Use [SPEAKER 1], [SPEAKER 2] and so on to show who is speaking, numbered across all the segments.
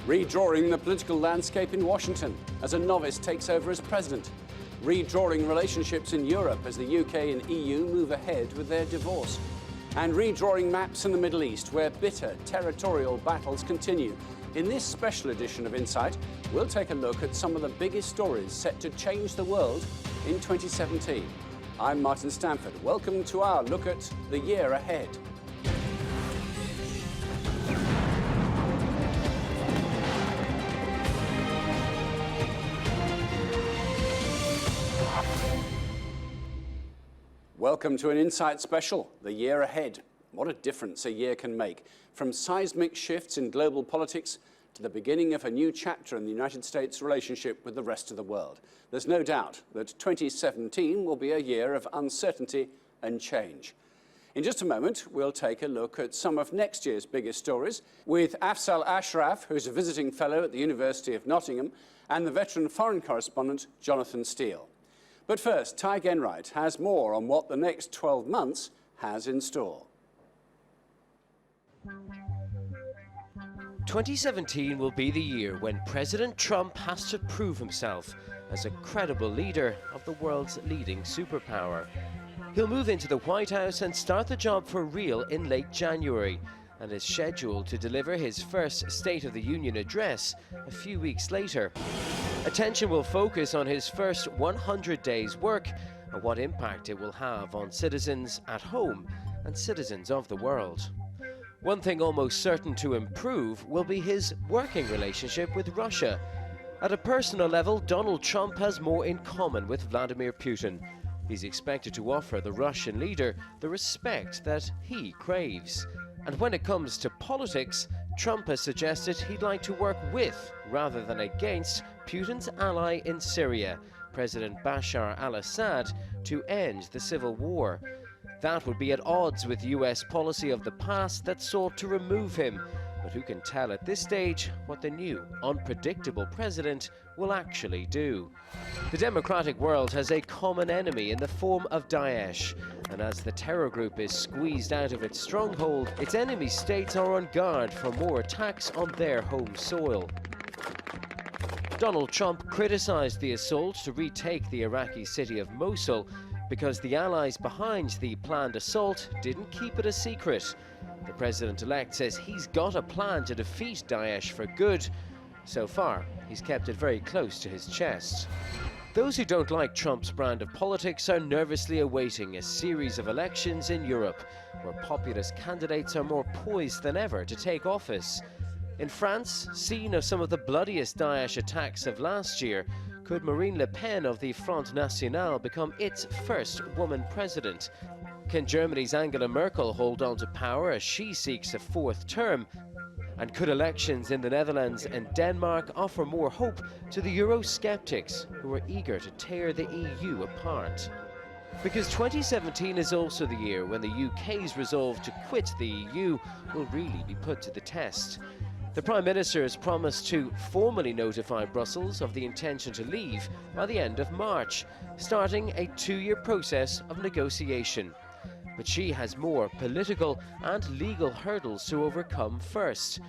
[SPEAKER 1] Redrawing the political landscape in Washington as a novice takes over as president. Redrawing relationships in Europe as the UK and EU move ahead with their divorce. And redrawing maps in the Middle East where bitter territorial battles continue. In this special edition of Insight, we'll take a look at some of the biggest stories set to change the world in 2017. I'm Martin Stanford. Welcome to our look at the year ahead. Welcome to an Insight special, the year ahead. What a difference a year can make. From seismic shifts in global politics to the beginning of a new chapter in the United States' relationship with the rest of the world. There's no doubt that 2017 will be a year of uncertainty and change. In just a moment, we'll take a look at some of next year's biggest stories with Afzal Ashraf, who's a visiting fellow at the University of Nottingham, and the veteran foreign correspondent, Jonathan Steele. But first, Ty Genwright has more on what the next 12 months has in store.
[SPEAKER 2] 2017 will be the year when President Trump has to prove himself as a credible leader of the world's leading superpower. He'll move into the White House and start the job for real in late January, and is scheduled to deliver his first State of the Union address a few weeks later. Attention will focus on his first 100 days' work and what impact it will have on citizens at home and citizens of the world. One thing almost certain to improve will be his working relationship with Russia. At a personal level, Donald Trump has more in common with Vladimir Putin. He's expected to offer the Russian leader the respect that he craves. And when it comes to politics, Trump has suggested he'd like to work with, rather than against, Putin's ally in Syria, President Bashar al-Assad, to end the civil war. That would be at odds with US policy of the past that sought to remove him. But who can tell at this stage what the new, unpredictable president will actually do? The democratic world has a common enemy in the form of Daesh, and as the terror group is squeezed out of its stronghold, its enemy states are on guard for more attacks on their home soil. Donald Trump criticized the assault to retake the Iraqi city of Mosul because the allies behind the planned assault didn't keep it a secret. The president-elect says he's got a plan to defeat Daesh for good. So far, he's kept it very close to his chest. Those who don't like Trump's brand of politics are nervously awaiting a series of elections in Europe, where populist candidates are more poised than ever to take office. In France, scene of some of the bloodiest Daesh attacks of last year, could Marine Le Pen of the Front National become its first woman president? Can Germany's Angela Merkel hold on to power as she seeks a fourth term? And could elections in the Netherlands and Denmark offer more hope to the Eurosceptics who are eager to tear the EU apart? Because 2017 is also the year when the UK's resolve to quit the EU will really be put to the test. The Prime Minister has promised to formally notify Brussels of the intention to leave by the end of March, starting a 2-year process of negotiation. But she has more political and legal hurdles to overcome first.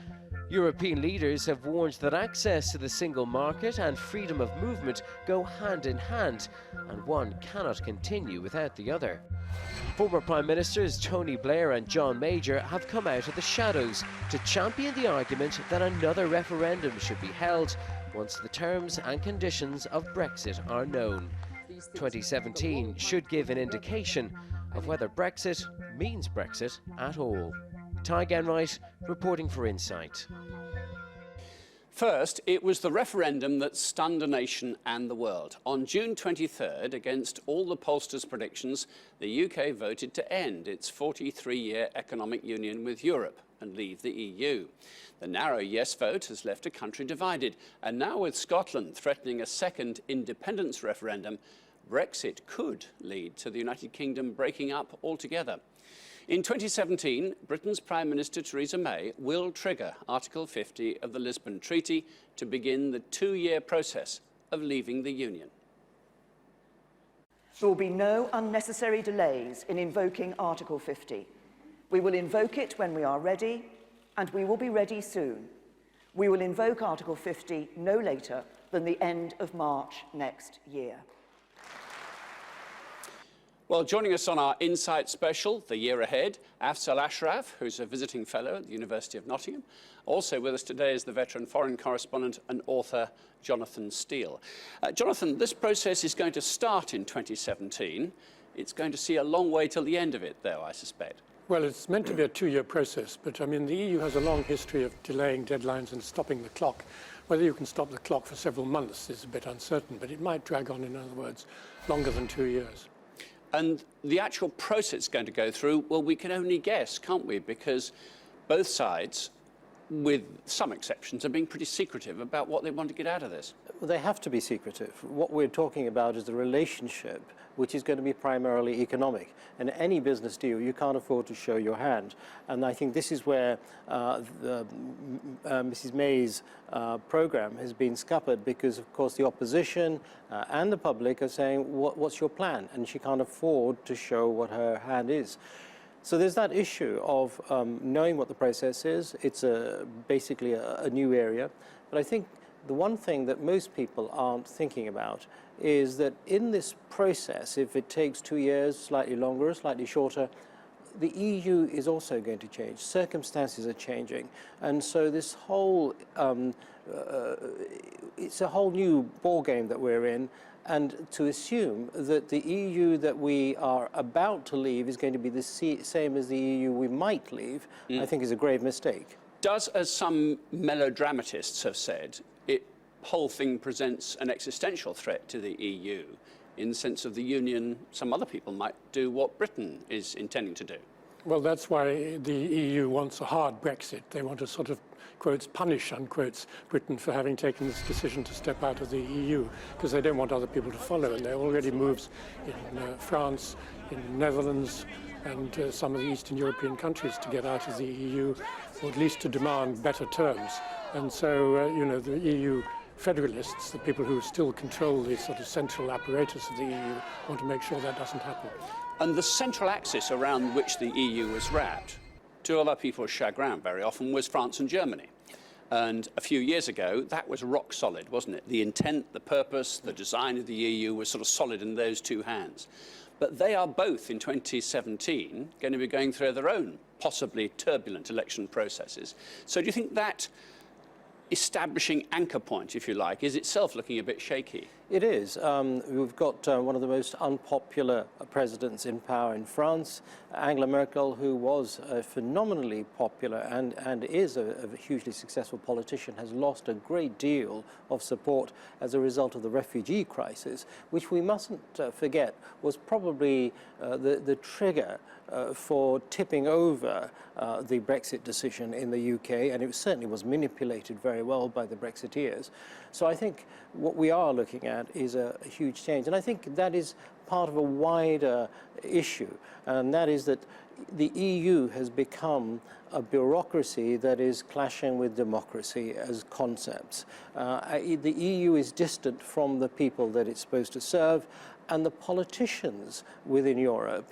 [SPEAKER 2] European leaders have warned that access to the single market and freedom of movement go hand in hand, and one cannot continue without the other. Former Prime Ministers Tony Blair and John Major have come out of the shadows to champion the argument that another referendum should be held once the terms and conditions of Brexit are known. 2017 should give an indication of whether Brexit means Brexit at all. Ty Genwright reporting for Insight.
[SPEAKER 1] First, it was the referendum that stunned a nation and the world. On June 23rd, against all the pollsters' predictions, the UK voted to end its 43-year economic union with Europe and leave the EU. The narrow yes vote has left a country divided, and now with Scotland threatening a second independence referendum, Brexit could lead to the United Kingdom breaking up altogether. In 2017, Britain's Prime Minister Theresa May will trigger Article 50 of the Lisbon Treaty to begin the 2-year process of leaving the Union.
[SPEAKER 3] There will be no unnecessary delays in invoking Article 50. We will invoke it when we are ready, and we will be ready soon. We will invoke Article 50 no later than the end of March next year.
[SPEAKER 1] Well, joining us on our Insight special, The Year Ahead, Afzal Ashraf, who's a visiting fellow at the University of Nottingham. Also with us today is the veteran foreign correspondent and author, Jonathan Steele. Jonathan, this process is going to start in 2017. It's going to see a long way till the end of it, though, I suspect.
[SPEAKER 4] Well, it's meant to be a two-year process, but I mean, the EU has a long history of delaying deadlines and stopping the clock. Whether you can stop the clock for several months is a bit uncertain, but it might drag on, in other words, longer than 2 years.
[SPEAKER 1] And the actual process it's going to go through, well, we can only guess, can't we? Because both sides, with some exceptions, are being pretty secretive about what they want to get out of this.
[SPEAKER 5] Well, they have to be secretive. What we're talking about is the relationship, which is going to be primarily economic. And any business deal, you can't afford to show your hand. And I think this is where Mrs. May's program has been scuppered, because, of course, the opposition and the public are saying, what's your plan? And she can't afford to show what her hand is. So there's that issue of knowing what the process is. It's basically a new area. But I think the one thing that most people aren't thinking about is that in this process, if it takes 2 years, slightly longer or slightly shorter, the EU is also going to change. Circumstances are changing. And so this whole, it's a whole new ballgame that we're in. And to assume that the EU that we are about to leave is going to be the same as the EU we might leave, I think is a grave mistake.
[SPEAKER 1] Does, as some melodramatists have said, whole thing presents an existential threat to the EU, in the sense of the Union, some other people might do what Britain is intending to do?
[SPEAKER 4] Well, that's why the EU wants a hard Brexit. They want to sort of, quotes, punish, unquotes, Britain for having taken this decision to step out of the EU, because they don't want other people to follow. And there are already moves in France, in the Netherlands, and some of the Eastern European countries to get out of the EU, or at least to demand better terms. And so, you know, the EU federalists, the people who still control the sort of central apparatus of the EU, want to make sure that doesn't happen.
[SPEAKER 1] And the central axis around which the EU was wrapped, to other people's chagrin very often, was France and Germany. And a few years ago, that was rock solid, wasn't it? The intent, the purpose, the design of the EU was sort of solid in those two hands. But they are both, in 2017, going to be going through their own possibly turbulent election processes. So do you think that establishing anchor point, if you like, is itself looking a bit shaky?
[SPEAKER 5] It is. We've got one of the most unpopular presidents in power in France, Angela Merkel, who was phenomenally popular and is a hugely successful politician, has lost a great deal of support as a result of the refugee crisis, which we mustn't forget was probably the trigger for tipping over the Brexit decision in the UK, and it certainly was manipulated very well by the Brexiteers. So I think what we are looking at is a huge change, and I think that is part of a wider issue, and that is that the EU has become a bureaucracy that is clashing with democracy as concepts. The EU is distant from the people that it's supposed to serve, and the politicians within Europe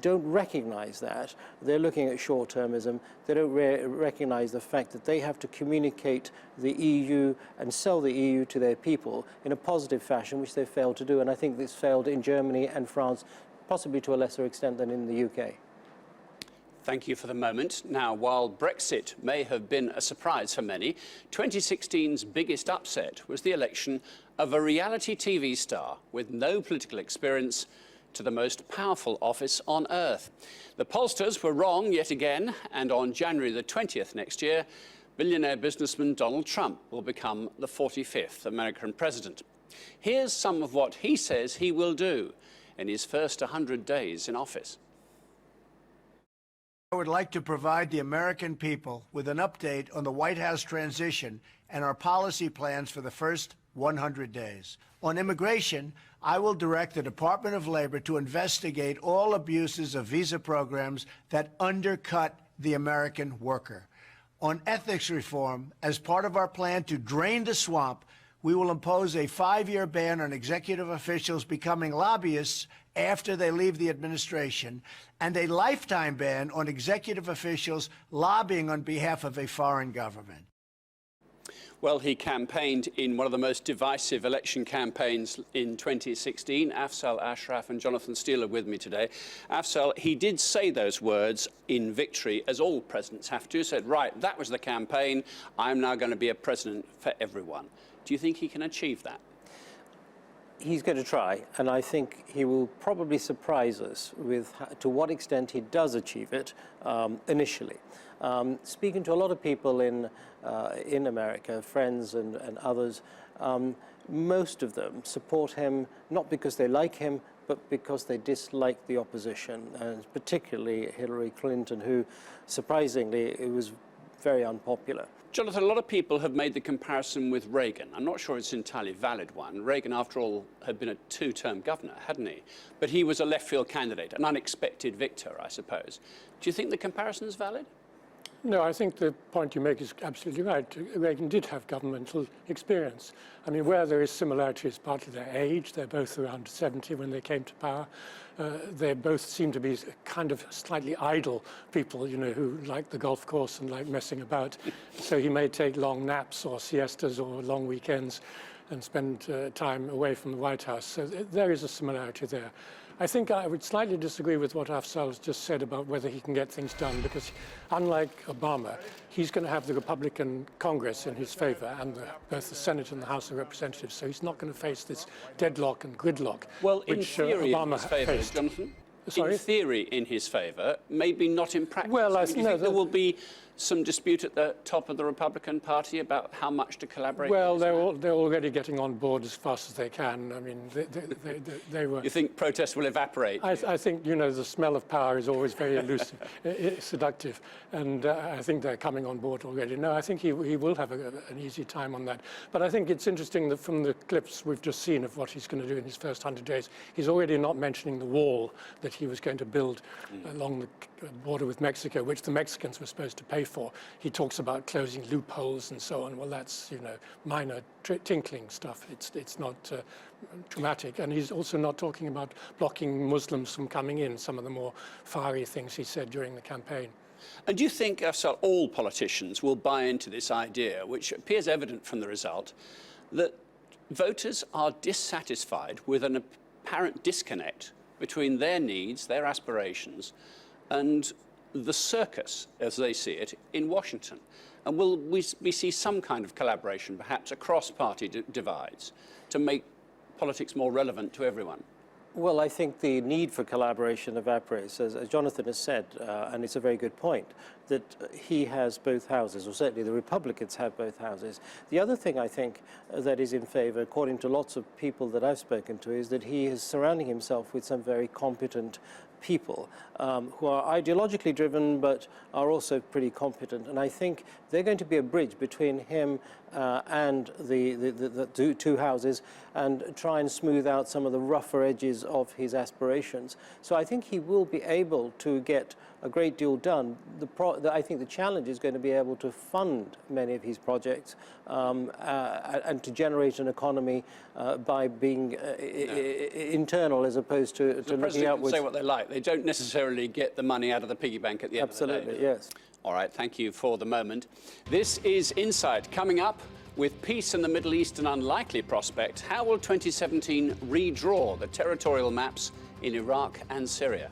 [SPEAKER 5] don't recognize that. They're looking at short-termism. They don't recognize the fact that they have to communicate the EU and sell the EU to their people in a positive fashion, which they failed to do. And I think this failed in Germany and France, possibly to a lesser extent than in the UK.
[SPEAKER 1] Thank you for the moment. Now, while Brexit may have been a surprise for many, 2016's biggest upset was the election of a reality TV star with no political experience to the most powerful office on earth. The pollsters were wrong yet again, and on January the 20th next year, billionaire businessman Donald Trump will become the 45th American president. Here's some of what he says he will do in his first 100 days in office.
[SPEAKER 6] I would like to provide the American people with an update on the White House transition and our policy plans for the first 100 days. On immigration, I will direct the Department of Labor to investigate all abuses of visa programs that undercut the American worker. On ethics reform, as part of our plan to drain the swamp, we will impose a 5-year ban on executive officials becoming lobbyists after they leave the administration, and a lifetime ban on executive officials lobbying on behalf of a foreign government.
[SPEAKER 1] Well, he campaigned in one of the most divisive election campaigns in 2016. Afzal Ashraf and Jonathan Steele are with me today. Afzal, he did say those words in victory, as all presidents have to. Said, right, that was the campaign. I'm now going to be a president for everyone. Do you think he can achieve that?
[SPEAKER 5] He's going to try, and I think he will probably surprise us with to what extent he does achieve it initially. Speaking to a lot of people in America, friends and others, most of them support him not because they like him, but because they dislike the opposition, and particularly Hillary Clinton, who, surprisingly, was very unpopular.
[SPEAKER 1] Jonathan, a lot of people have made the comparison with Reagan. I'm not sure it's an entirely valid one. Reagan, after all, had been a two-term governor, hadn't he? But he was a left-field candidate, an unexpected victor, I suppose. Do you think the comparison is valid?
[SPEAKER 4] No, I think the point you make is absolutely right. Reagan did have governmental experience. I mean, where there is similarity is partly their age. They're both around 70 when they came to power. They both seem to be kind of slightly idle people, you know, who like the golf course and like messing about. So he may take long naps or siestas or long weekends and spend time away from the White House. So there is a similarity there. I think I would slightly disagree with what Afzal has just said about whether he can get things done, because unlike Obama, he's going to have the Republican Congress in his favor and both the Senate and the House of Representatives, so he's not going to face this deadlock and gridlock,
[SPEAKER 1] well, in
[SPEAKER 4] which
[SPEAKER 1] theory,
[SPEAKER 4] Obama
[SPEAKER 1] in his favor,
[SPEAKER 4] faced.
[SPEAKER 1] Jonathan?
[SPEAKER 4] Sorry?
[SPEAKER 1] In theory, in his favor, maybe not in practice.
[SPEAKER 4] Well,
[SPEAKER 1] do you think there will be some dispute at the top of the Republican Party about how much to collaborate?
[SPEAKER 4] Well, they're already getting on board as fast as they can. I mean, they were...
[SPEAKER 1] You think protests will evaporate?
[SPEAKER 4] I think, you know, the smell of power is always very elusive, seductive, and I think they're coming on board already. No, I think he will have an easy time on that. But I think it's interesting that from the clips we've just seen of what he's going to do in his first 100 days, he's already not mentioning the wall that he was going to build along the border with Mexico, which the Mexicans were supposed to pay for. He talks about closing loopholes and so on. Well, that's, you know, minor tinkling stuff. It's not dramatic. And he's also not talking about blocking Muslims from coming in, some of the more fiery things he said during the campaign.
[SPEAKER 1] And do you think, Afzal, all politicians will buy into this idea, which appears evident from the result, that voters are dissatisfied with an apparent disconnect between their needs, their aspirations, and the circus, as they see it, in Washington? And will we see some kind of collaboration, perhaps across party divides, to make politics more relevant to everyone?
[SPEAKER 5] Well, I think the need for collaboration evaporates, as Jonathan has said, and it's a very good point, that he has both houses, or certainly the Republicans have both houses. The other thing I think that is in favor, according to lots of people that I've spoken to, is that he is surrounding himself with some very competent people who are ideologically driven but are also pretty competent, and I think they're going to be a bridge between him and the two houses, and try and smooth out some of the rougher edges of his aspirations. So I think he will be able to get a great deal done. I think the challenge is going to be able to fund many of his projects and to generate an economy by being internal as opposed to looking outwards.
[SPEAKER 1] The president can say what they like. They don't necessarily get the money out of the piggy bank at the end of the day.
[SPEAKER 5] Absolutely, yes.
[SPEAKER 1] All right, thank you for the moment. This is Insight. Coming up, with peace in the Middle East an unlikely prospect, how will 2017 redraw the territorial maps in Iraq and Syria?